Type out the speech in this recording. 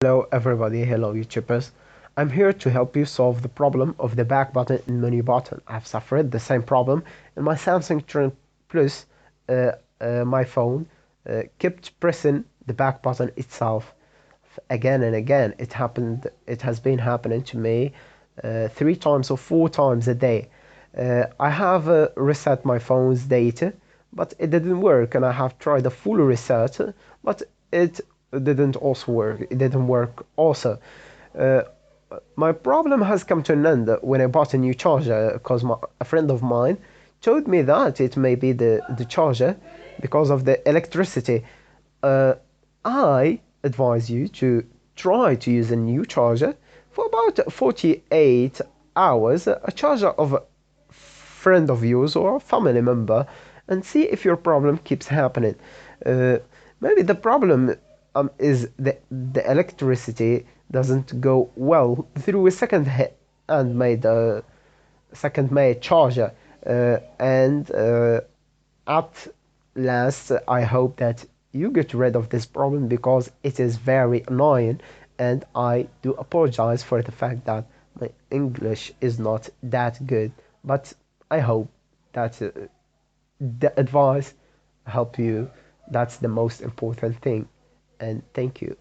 Hello everybody, hello YouTubers. I'm here to help you solve the problem of the back button and menu button. I've suffered the same problem in my Samsung Trend Plus. My phone kept pressing the back button itself again and again. It has been happening to me 3 times or 4 times a day. I have reset my phone's data, but it didn't work, and I have tried a full reset, but it didn't also work. It didn't work also. Uh, my problem has come to an end when I bought a new charger because a friend of mine told me that it may be the charger because of the electricity. Uh, I advise you to try to use a new charger for about 48 hours, a charger of a friend of yours or a family member, and see if your problem keeps happening. Uh, Maybe the problem is the electricity doesn't go well through a second made charger, and at last, I hope that you get rid of this problem because it is very annoying, and I do apologize for the fact that my English is not that good, but I hope that the advice help you. That's the most important thing, and thank you.